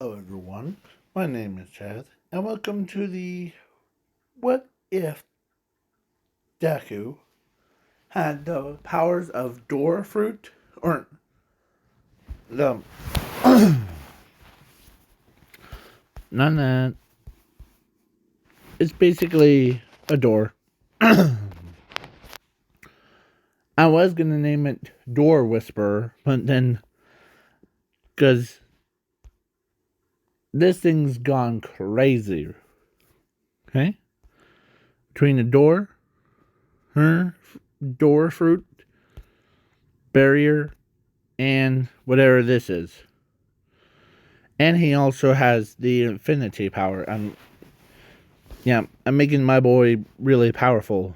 Hello, everyone. My name is Chad, and welcome to the What If Deku had the powers of door fruit, or the none that. It's basically a door. I was gonna name it Door Whisperer, but then because this thing's gone crazy. Okay, between the door, her door fruit barrier, and whatever this is. And he also has the infinity power. I'm making my boy really powerful.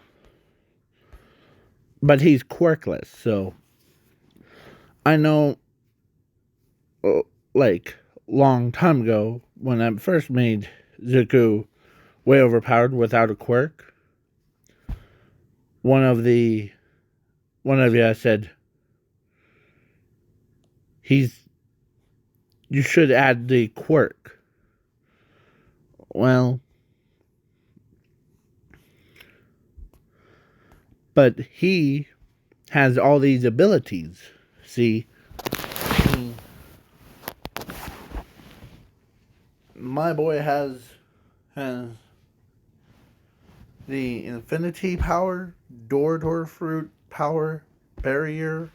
But he's quirkless, so I know, like, long time ago, when I first made Zuko way overpowered without a quirk, one of the, one of you said, he's, you should add the quirk. Well, but he has all these abilities. See, my boy has the infinity power, door fruit power, barrier,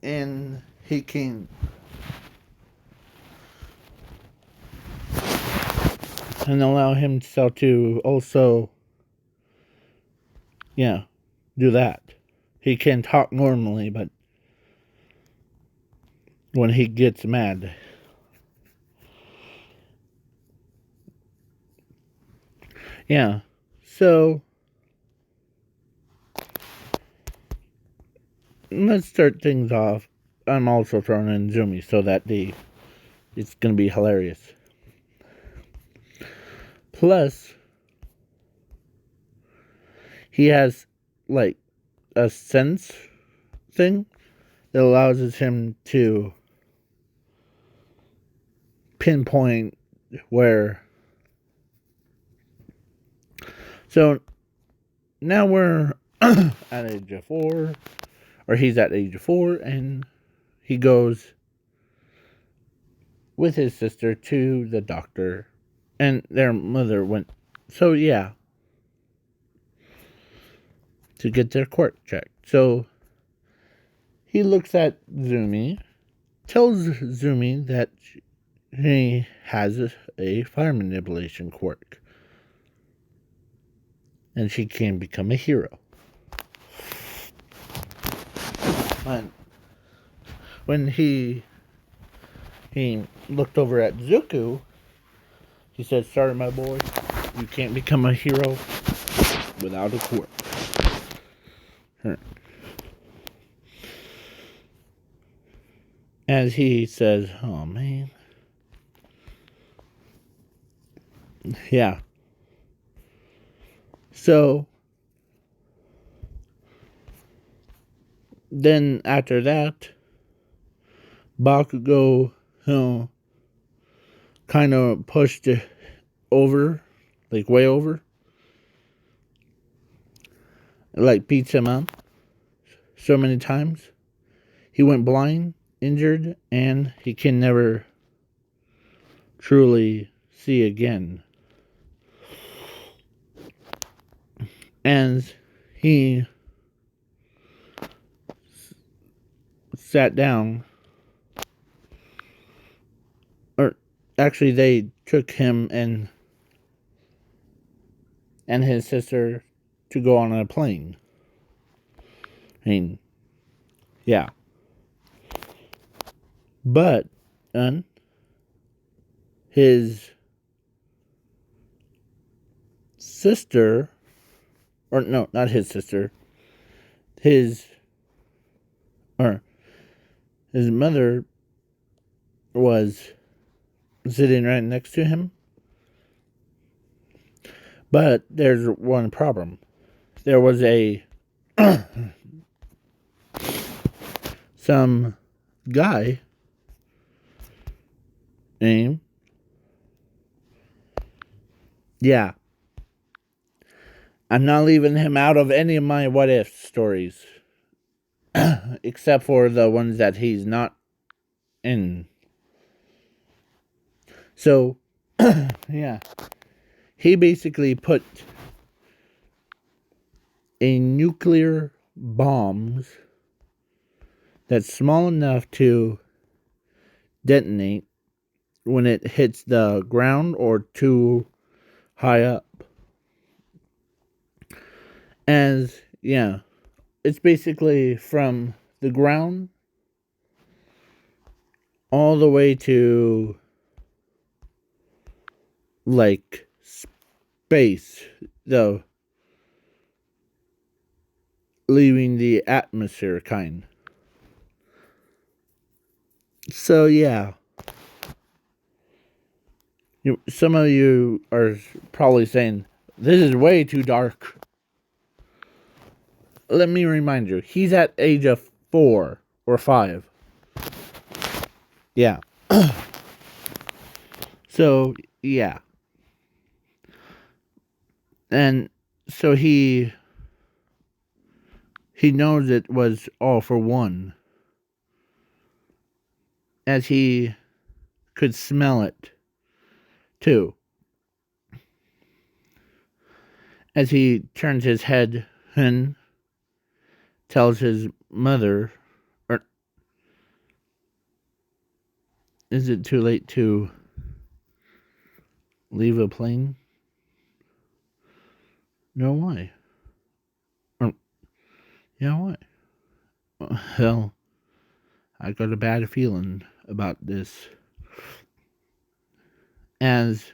and he can and allow himself to also, yeah, do that. He can talk normally, but when he gets mad, yeah. So let's start things off. I'm also throwing in Zoomy so that it's gonna be hilarious. Plus, he has like a sense thing that allows him to pinpoint where. So now we're at age of 4, or he's at age of 4, and he goes with his sister to the doctor, and their mother went. So yeah, to get their quirk checked. So he looks at Zumi, tells Zumi that he has a fire manipulation quirk, and she can become a hero. And when he looked over at Zuko, he said, "Sorry, my boy, you can't become a hero without a quirk." As he says, "Oh man, yeah." So then after that, Bakugo, kind of pushed over, like way over, like beats him up so many times. He went blind, injured, and he can never truly see again. And he sat down, or actually, they took him and his sister to go on a plane. I mean, yeah. But his sister, or no, not his sister, his or his mother was sitting right next to him. But there's one problem. There was some guy Aim. Yeah. I'm not leaving him out of any of my what if stories. Except for the ones that he's not in. So, yeah. He basically put a nuclear bomb that's small enough to detonate when it hits the ground or too high up. As, yeah, it's basically from the ground all the way to like space, though, leaving the atmosphere kind. So yeah, some of you are probably saying this is way too dark. Let me remind you, he's at age of 4 or 5. Yeah. So yeah, and so he knows it was all for one, as he could smell it too. As he turns his head and tells his mother, or is it too late to leave a plane? No, why? Or, yeah, why? Well, I got a bad feeling about this. As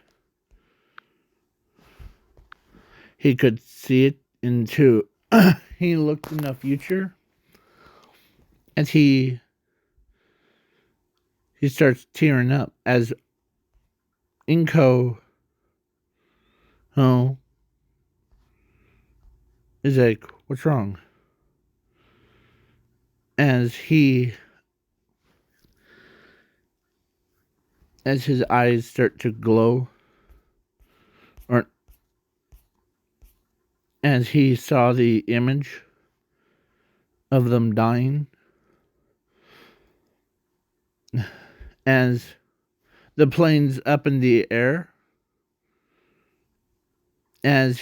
he could see it into, he looked in the future, and he starts tearing up as Inko, oh, is like, what's wrong? As his eyes start to glow, or as he saw the image of them dying, as the plane's up in the air, as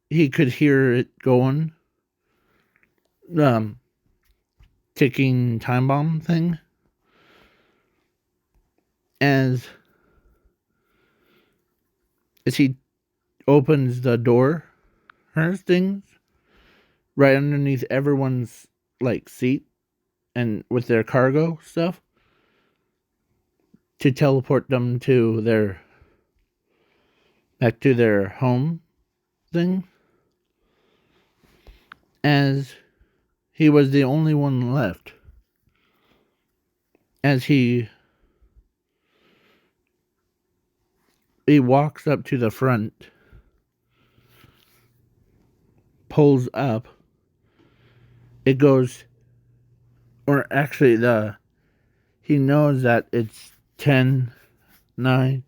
he could hear it going, ticking time bomb thing, as he opens the door, her things right underneath everyone's like seat and with their cargo stuff to teleport them to their back to their home thing, as he was the only one left. As he walks up to the front, pulls up, it goes, or actually he knows that it's 10, 9.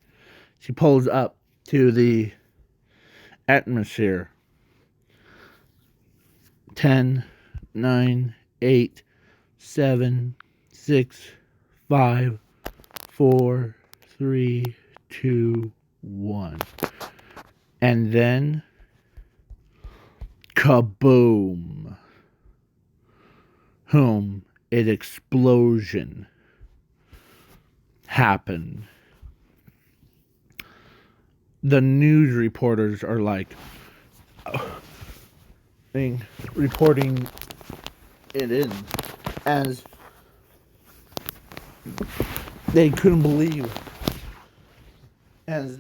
She pulls up to the atmosphere. 10, 9, 8, 7, 6, 5, 4, 3, 2, 1. And then kaboom. An explosion happened. The news reporters are like reporting it in, as they couldn't believe, as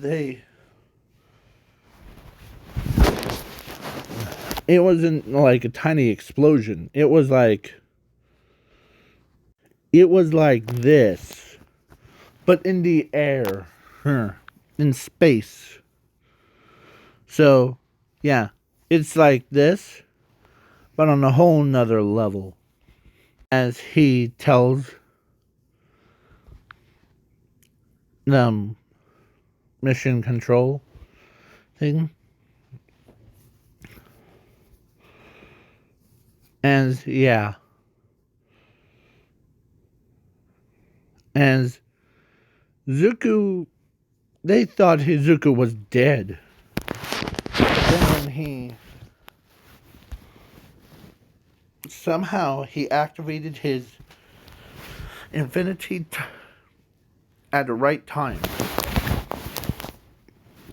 it wasn't like a tiny explosion. It was like this, but in the air, in space. So, yeah, it's like this, but on a whole nother level. As he tells um mission control thing. And yeah. And Zuko, they thought Zuko was dead. Then when he somehow he activated his infinity at the right time.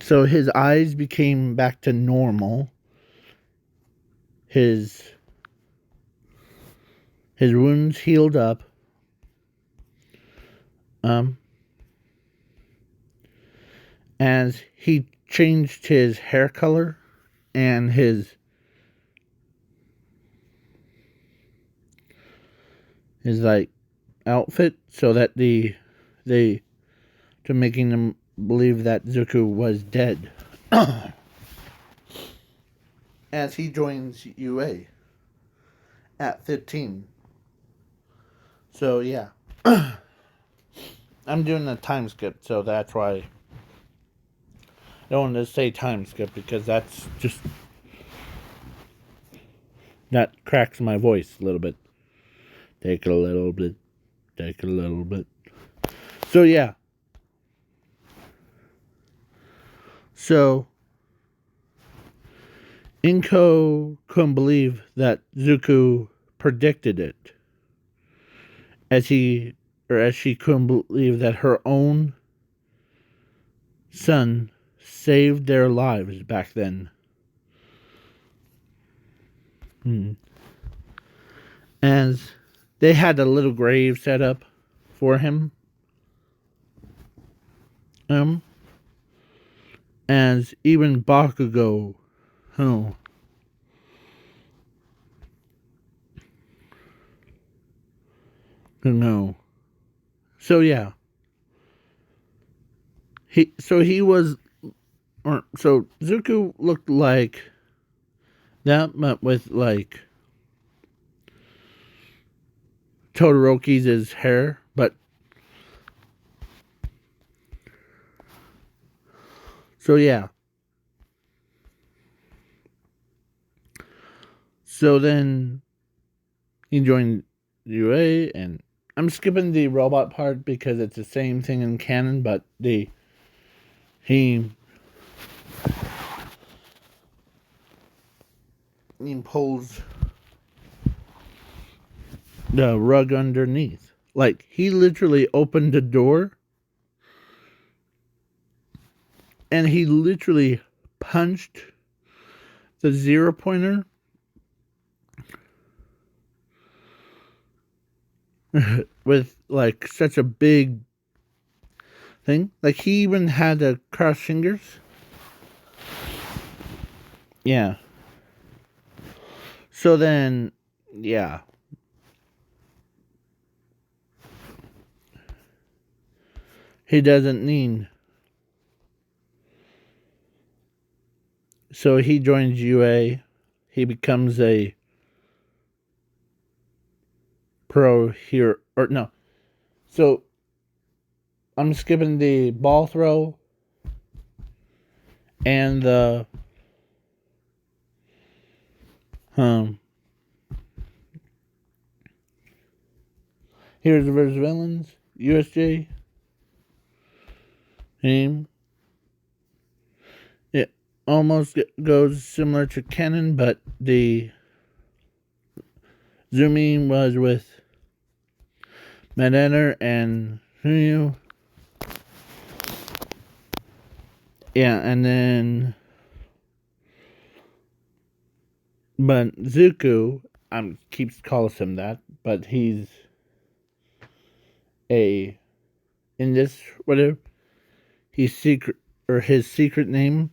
So his eyes became back to normal. His wounds healed up. And he changed his hair color and his like outfit so that they to making them believe that Zuko was dead. As he joins UA at 15. So yeah. I'm doing a time skip, so that's why I don't want to say time skip because that's just that cracks my voice a little bit. Take it a little bit. Take it a little bit. So yeah. So Inko couldn't believe that Zuko predicted it. As she couldn't believe that her own son saved their lives back then. And they had a little grave set up for him. And even Bakugo, oh, no. So yeah, he was, or so Zuko looked like that, but with like Todoroki's hair, but so yeah. So then he joined UA, and I'm skipping the robot part because it's the same thing in canon, but he pulls the rug underneath. Like, he literally opened the door and he literally punched the 0 pointer with like such a big thing. Like, he even had to cross fingers. Yeah. So then, yeah. He doesn't need. So he joins UA. He becomes a pro hero. Or no. So I'm skipping the ball throw and the Heroes vs. Villains, USJ, name. It almost goes similar to canon, but the zooming was with Medaner and Hunyu. Yeah, and then but Zuko, keeps calling him that, but he's in this whatever he's secret or his secret name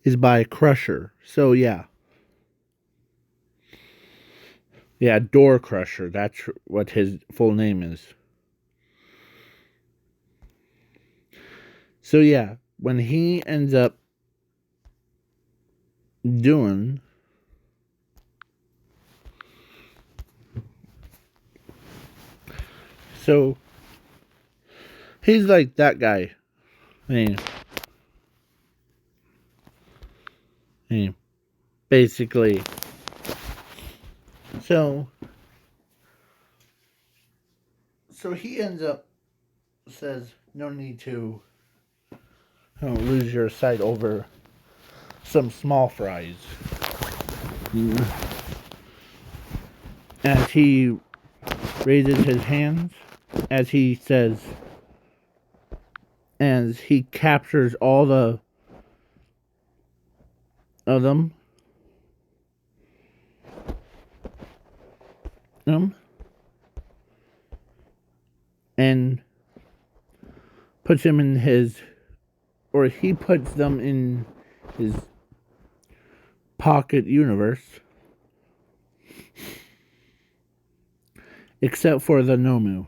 is by Crusher. So yeah. Yeah, Door Crusher. That's what his full name is. So yeah, when he ends up doing so He's like that guy. Basically. So he ends up says no need to lose your sight over some small fries. As he raises his hands, as he says, as he captures all the of them, and puts him in his, or he puts them in his pocket universe, except for the Nomu.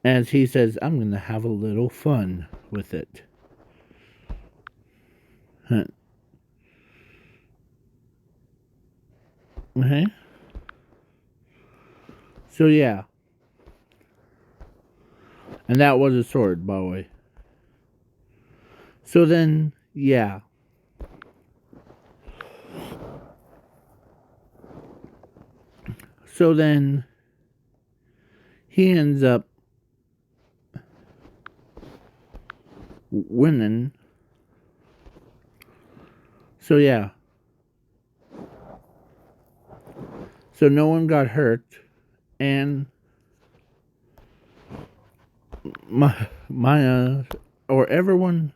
As he says, I'm going to have a little fun with it. Okay. So yeah. And that was a sword, by the way. So then, yeah. So then, he ends up winning. So yeah. So no one got hurt, and Maya or everyone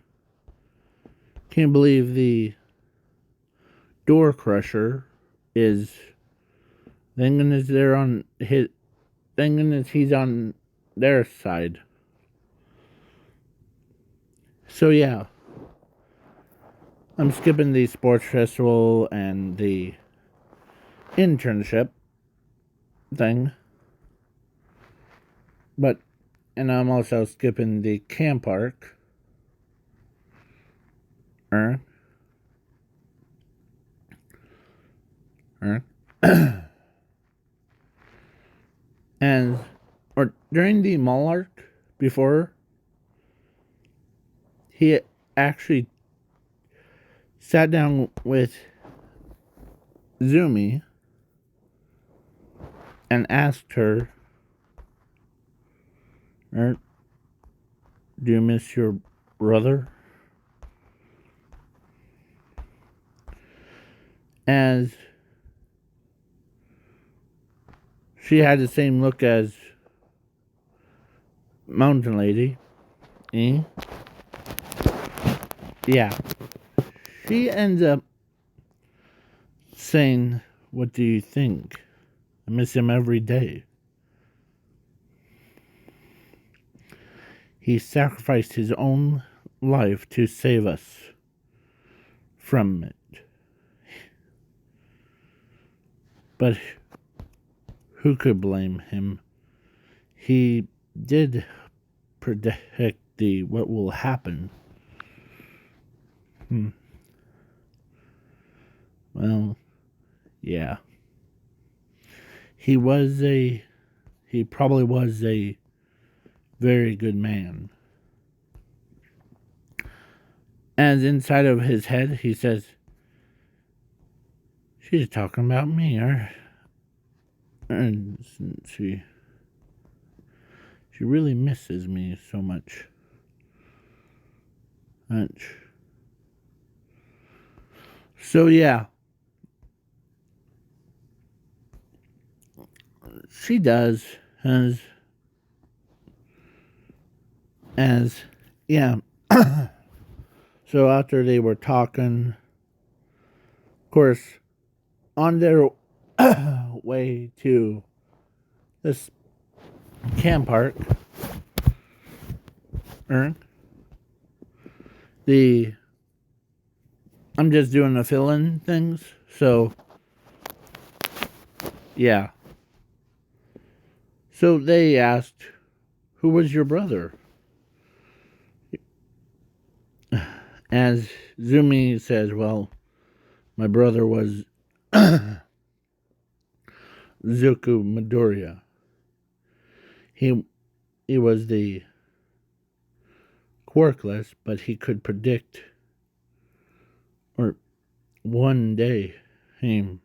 can't believe the door crusher is thinking is there on his thinking is he's on their side. So yeah. I'm skipping the sports festival and the internship thing. And I'm also skipping the camp arc. And or during the mall arc before, he actually sat down with Zumi and asked her, do you miss your brother? As she had the same look as Mountain Lady. Yeah. She ends up saying, what do you think? I miss him every day. He sacrificed his own life to save us from it. But who could blame him? He did predict what will happen. Well, yeah. He probably was a very good man. As inside of his head, he says, she's talking about me, and she really misses me so much. So yeah. She does, as yeah. So after they were talking, of course, on their way to this camp park, I'm just doing the fill-in things, so yeah. So they asked, who was your brother? As Zumi says, well, my brother was Zuku Midoriya. He he was the quirkless, but he could predict, or one day, he,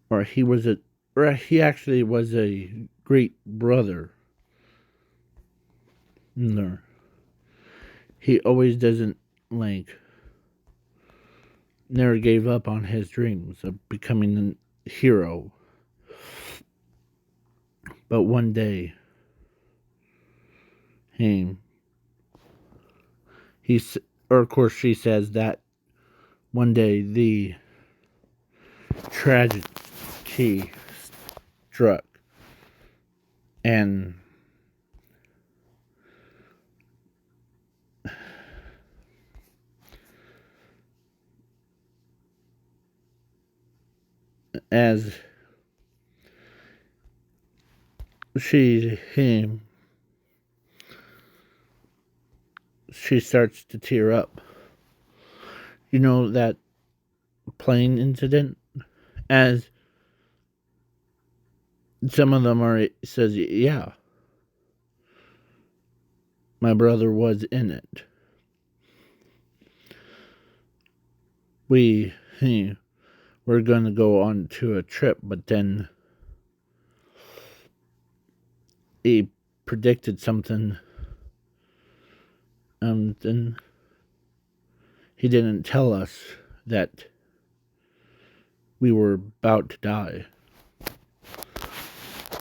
or he was a, or he actually was a great brother. No, he always doesn't like never gave up on his dreams of becoming a hero. But one day, he he's or of course she says that one day the tragedy struck, and as him she starts to tear up. You know that plane incident, as some of them are says, yeah, my brother was in it. We were going to go on to a trip, but then he predicted something, and he didn't tell us that we were about to die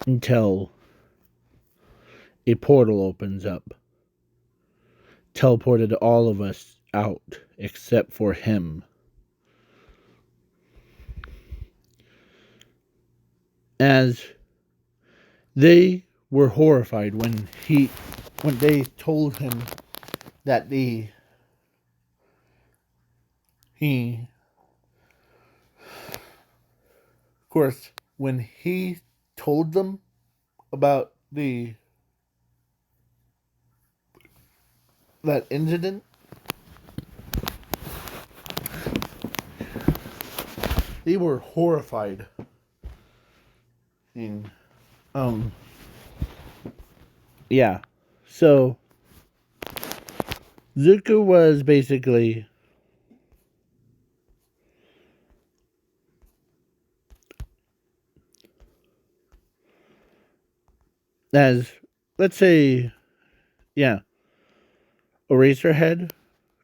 until a portal opens up, teleported all of us out except for him. As they were horrified when they told him that he of course when he told them about that incident, they were horrified. And yeah. So Zuko was basically as, let's say, yeah, Eraserhead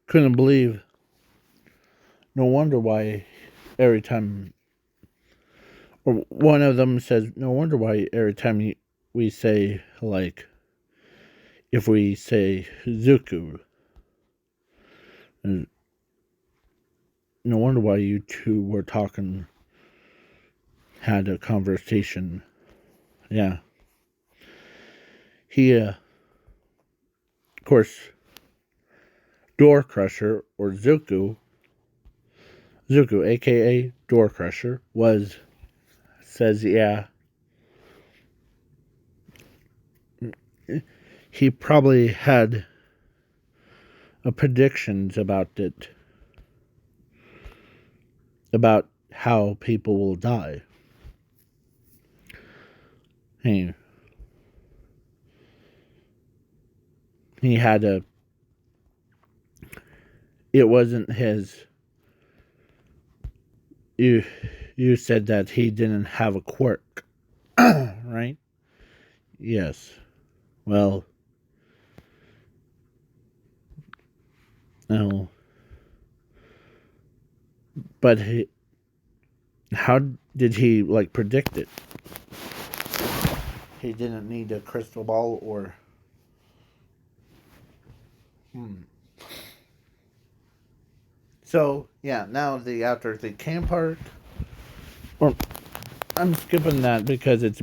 couldn't believe. No wonder why every time, or one of them says, no wonder why every time we say, like, if we say Zuko, no wonder why you two were talking, had a conversation. Yeah. He, of course, Door Crusher, or Zuko, aka Door Crusher, says, yeah, he probably had predictions about it, about how people will die. He had a. It wasn't his. You said that he didn't have a quirk, right? Yes. Well, no. But how did he like predict it? He didn't need a crystal ball or. So yeah, now after the camp part, or I'm skipping that because it's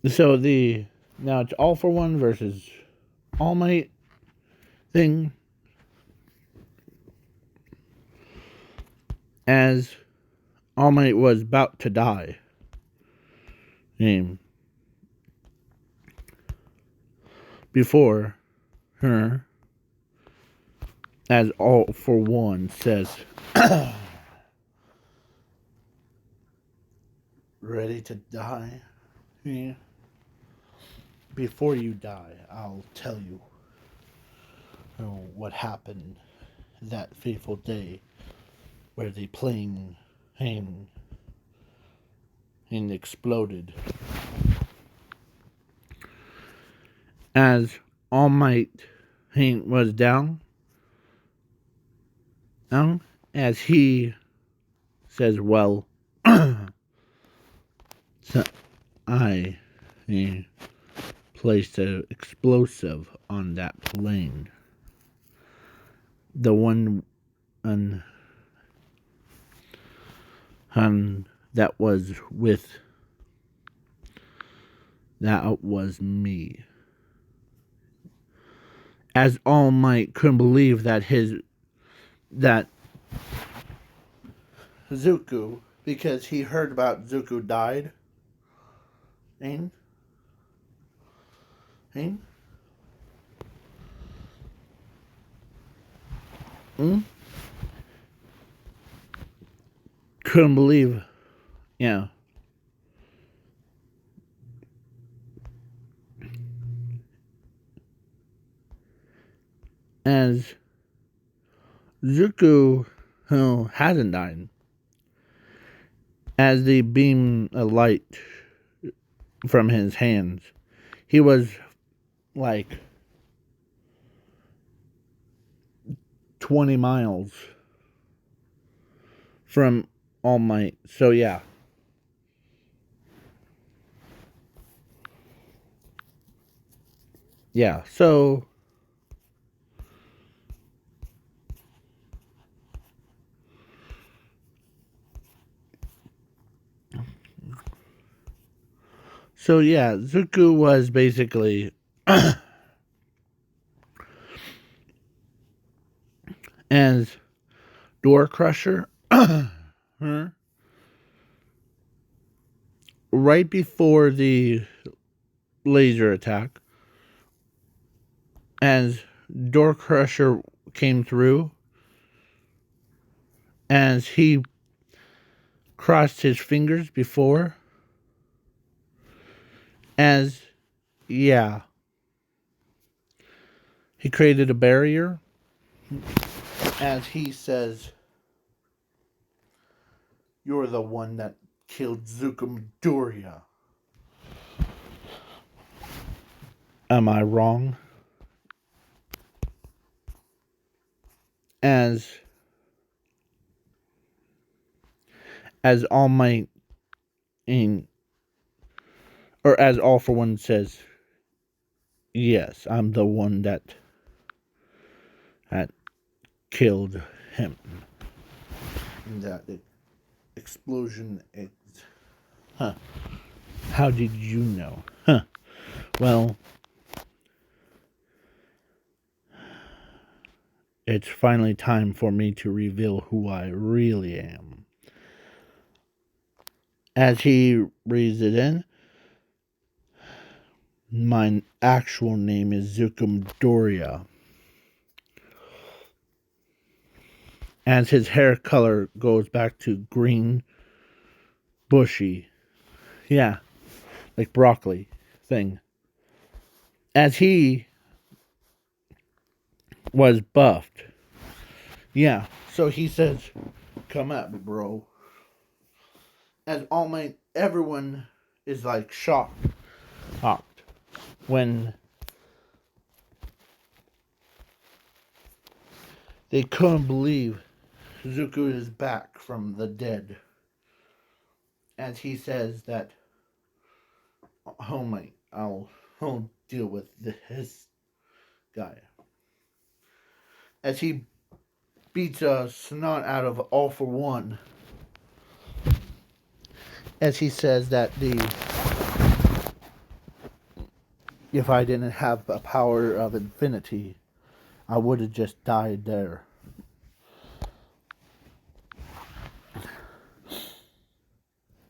so now it's All for One versus All Might thing, as All Might was about to die. Before her, as All for One says, ready to die. Yeah. before you die, I'll tell you what happened that fateful day where the plane and, and exploded. As All Might was down, as he says, well, so I placed an explosive on that plane. The one on, that was that was me. As All Might couldn't believe that that Zuko, because he heard about Zuko died. Ain? Ain? Mm? Couldn't believe, yeah. As Zuko, who hasn't died, as they beam a light from his hands, he was like 20 miles from All Might. So yeah. Yeah, so yeah, Zuko was basically as Door Crusher right before the laser attack, as Door Crusher came through, as he crossed his fingers before, as yeah, he created a barrier, as he says, "You're the one that killed Zuko Midoriya." Am I wrong? As All Might in, or as All for One says, yes, I'm the one that killed him. That explosion. Huh. How did you know? Huh. Well, it's finally time for me to reveal who I really am. As he breathes it in, my actual name is Zuko Midoriya. As his hair color goes back to green, bushy. Yeah, like broccoli thing. As he was buffed. Yeah, so he says, "Come at me, bro." As everyone is like shocked when they couldn't believe Zuko is back from the dead. As he says that, I'll deal with this guy. As he beats a snot out of All for One. As he says that if I didn't have a power of infinity, I would have just died there.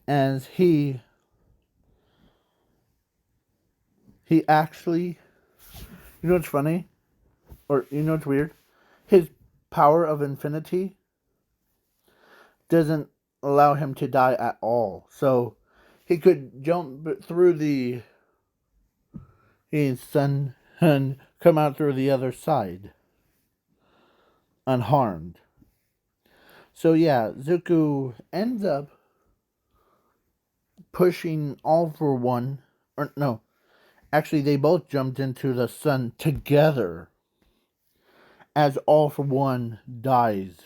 As he actually, you know what's funny? Or you know what's weird? His power of infinity doesn't allow him to die at all. So he could jump through the his son and come out through the other side unharmed. So yeah, Zuko ends up pushing All for One, or no, actually they both jumped into the sun together as All for One dies.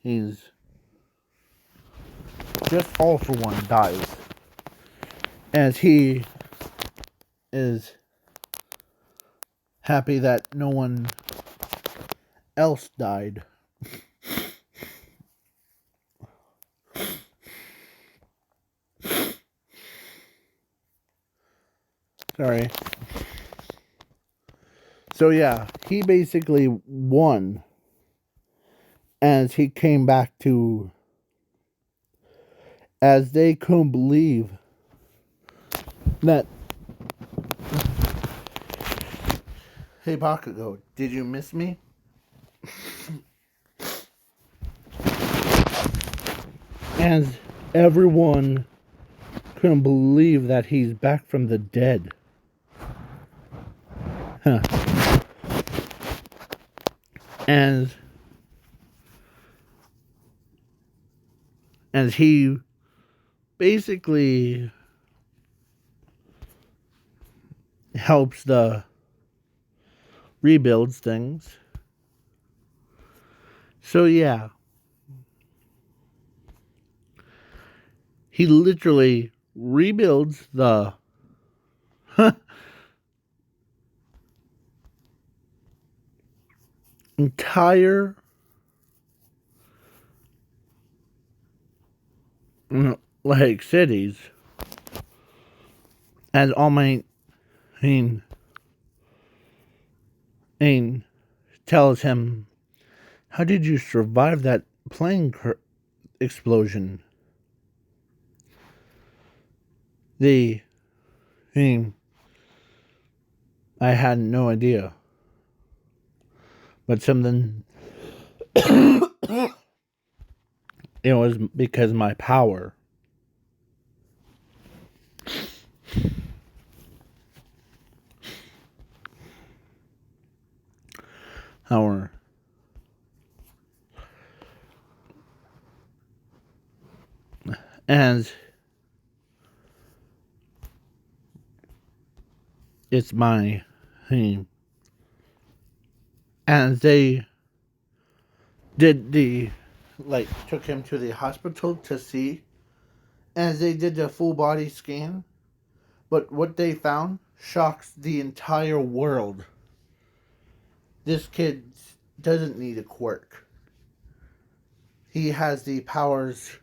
He's just All for One dies as he is happy that no one else died. Sorry. So yeah, he basically won as he came back to, as they couldn't believe that. Hey Bakugo, did you miss me? As everyone couldn't believe that he's back from the dead. Huh. As he basically helps the rebuilds things. So yeah, he literally rebuilds the entire like cities, as All Might Ain tells him, "How did you survive that plane explosion?" The I had no idea, but something. It was because my power. Our as it's my thing. As they did the took him to the hospital to see, as they did the full body scan, but what they found shocks the entire world. This kid doesn't need a quirk. He has the powers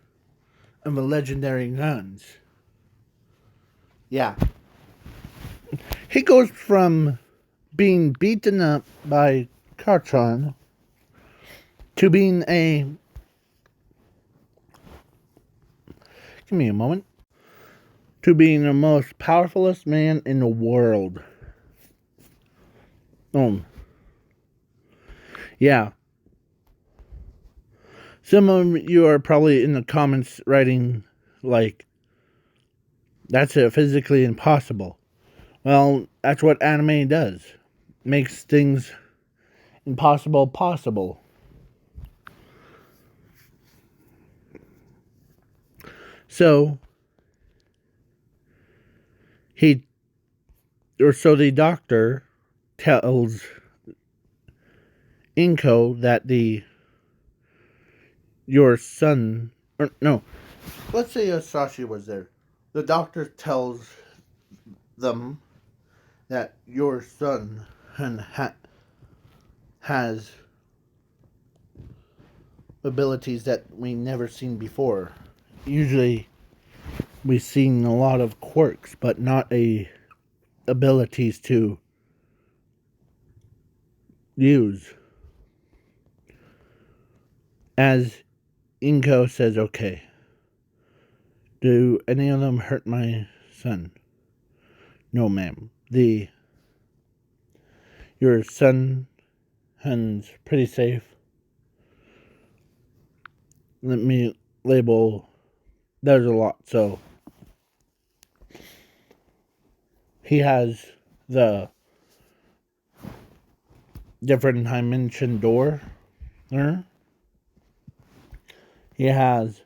of the legendary guns. Yeah. He goes from being beaten up by Karchan to being a. Give me a moment. To being the most powerfulest man in the world. Yeah. Some of you are probably in the comments writing, like, that's physically impossible. Well, that's what anime does. Makes things impossible possible. So, the doctor tells Inko that your son, or no, let's say Sashi was there. The doctor tells them that your son has abilities that we never seen before. Usually, we've seen a lot of quirks, but not abilities to use. As Inko says, okay, do any of them hurt my son? No, ma'am. Your son's pretty safe. Let me label. There's a lot, so he has the different dimension door there. He has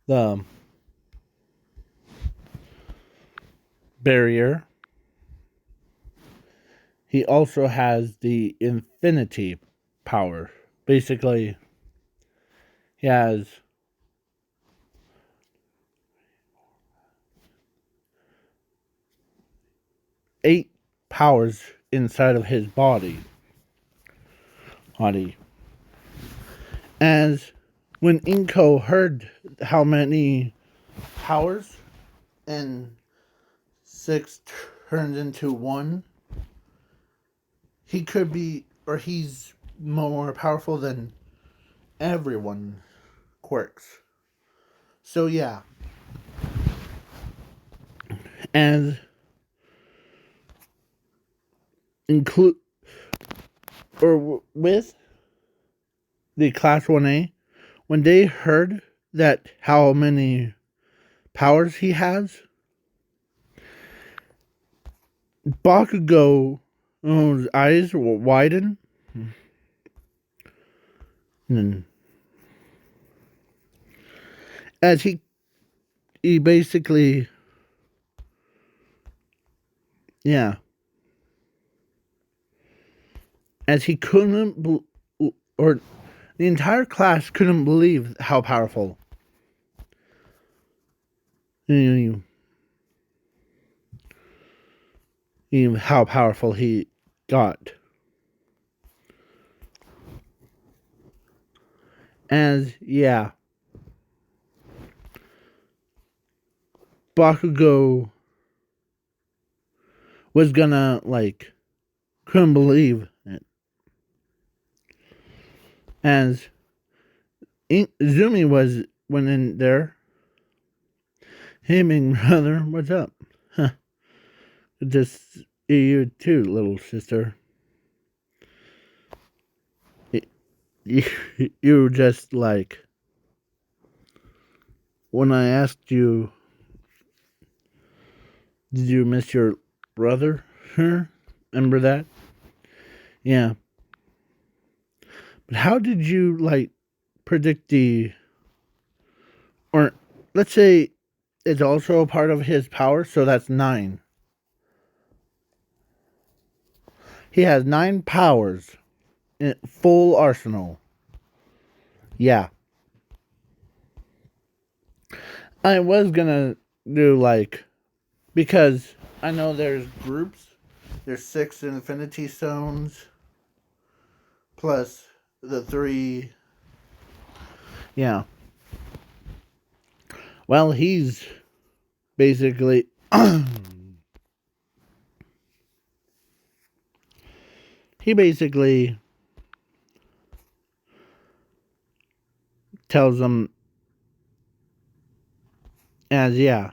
the barrier. He also has the infinity power. Basically, he has 8 powers inside of his body. As when Inko heard how many powers and 6 turned into 1, he could be, or he's more powerful than everyone quirks. So yeah. And include or with the class 1A, when they heard that how many powers he has, Bakugo's eyes will widen. And as he basically, yeah, as he couldn't, or the entire class couldn't believe how powerful, how powerful he got. As, yeah, Bakugo was gonna, like, couldn't believe it. As Zumi went in there. Hey, big brother, what's up? Huh. Just you too, little sister. You just like, when I asked you, did you miss your brother? Huh? Remember that? Yeah. But how did you, like, predict or let's say it's also a part of his power, so that's 9. He has 9 powers in full arsenal. Yeah. I was gonna do, like, because I know there's groups. There's 6 Infinity Stones plus the 3. Yeah. Well, he's basically he basically tells them as, yeah,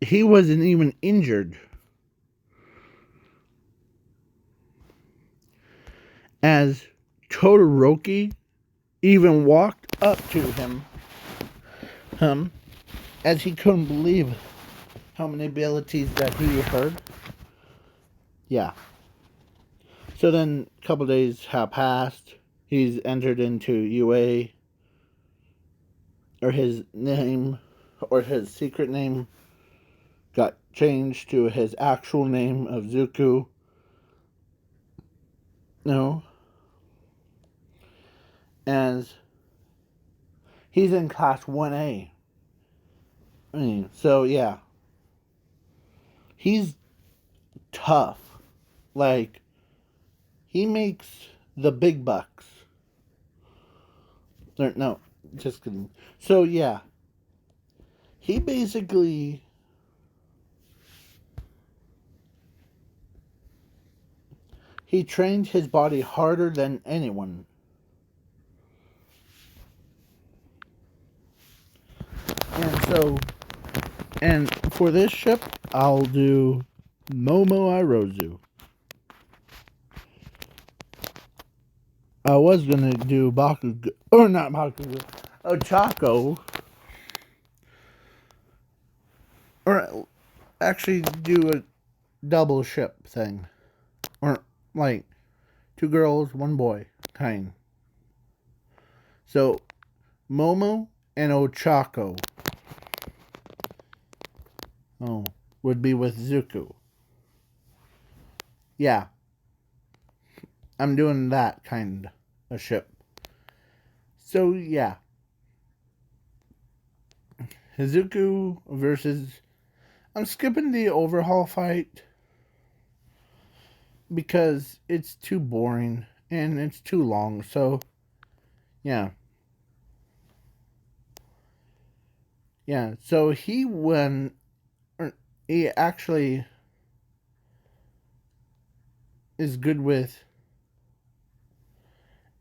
he wasn't even injured. As Todoroki even walked up to him, as he couldn't believe how many abilities that he heard. Yeah. So then a couple days have passed. He's entered into UA, or his name, or his secret name got changed to his actual name of Zuko. No. As he's in class 1A. So yeah. He's tough. Like, he makes the big bucks. No, just kidding. So yeah. He basically he trained his body harder than anyone. And for this ship, I'll do Momo Irozu. I was gonna do Bakugo, or not Bakugo. Ochako, or actually do a double ship thing, or like 2 girls, 1 boy kind. So Momo and Ochako, would be with Zuko. Yeah, I'm doing that kind of ship. So yeah, Zuko versus. I'm skipping the overhaul fight because it's too boring and it's too long. So yeah, yeah. So he won. Or he actually is good with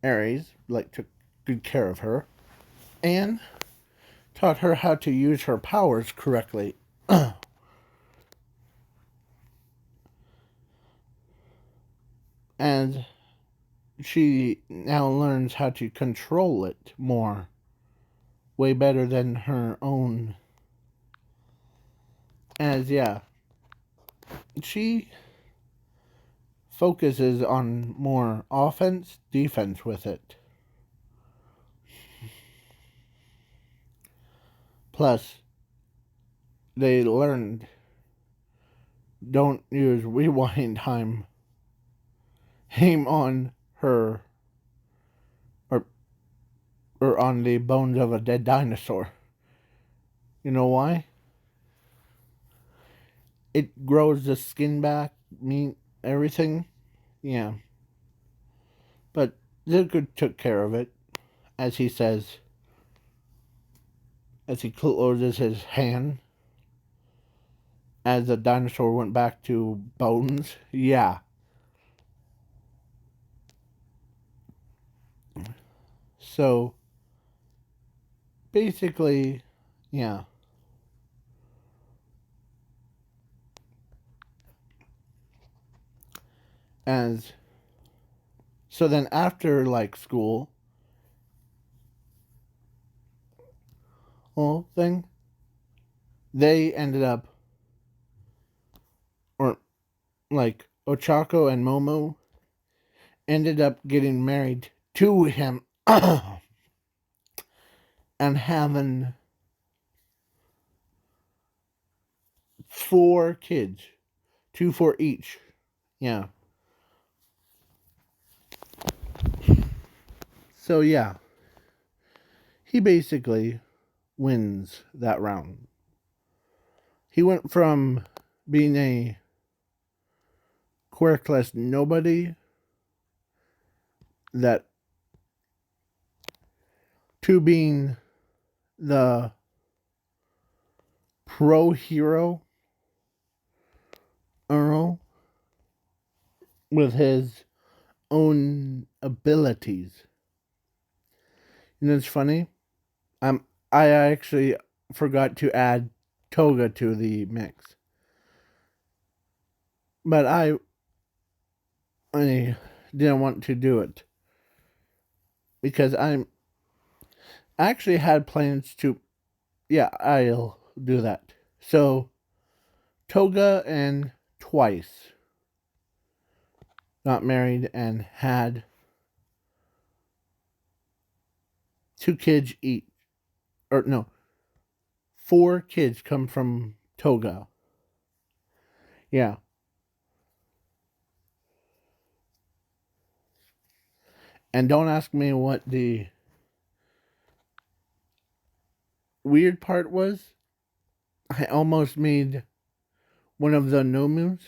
Aries. Like took good care of her and taught her how to use her powers correctly. And she now learns how to control it more, way better than her own. As yeah, she focuses on more offense, defense with it. Plus, they learned don't use rewind time. Aim on her or or on the bones of a dead dinosaur. You know why? It grows the skin back, meat, everything. Yeah. But Zuko took care of it, as he says, as he closes his hand, as the dinosaur went back to bones. Yeah. So, basically, yeah. As so then after like school whole thing, they ended up or like Ochako and Momo ended up getting married to him and having 4 kids, 2 for each. Yeah. So yeah, he basically wins that round. He went from being a quirkless nobody that to being the pro hero Earl with his own abilities. You know, it's funny. I actually forgot to add Toga to the mix, but I didn't want to do it because I actually had plans to. Yeah, I'll do that. So Toga and Twice got married and had 2 kids each, or no, 4 kids come from Toga. Yeah. And don't ask me what the weird part was. I almost made one of the Nomus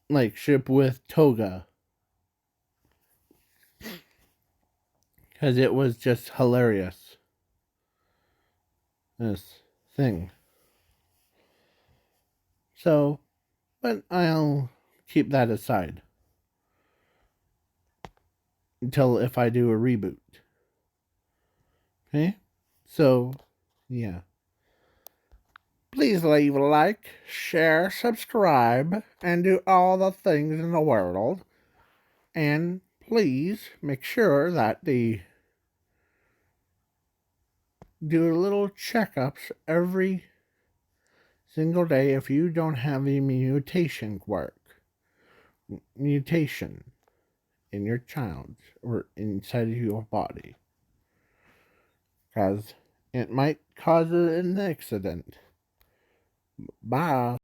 like ship with Toga because it was just hilarious. This thing. So, but I'll keep that aside until if I do a reboot. Okay? So, yeah. Please leave a like, share, subscribe, and do all the things in the world And please make sure that they do little checkups every single day if you don't have a mutation in your child or inside of your body, because it might cause an accident. Bye.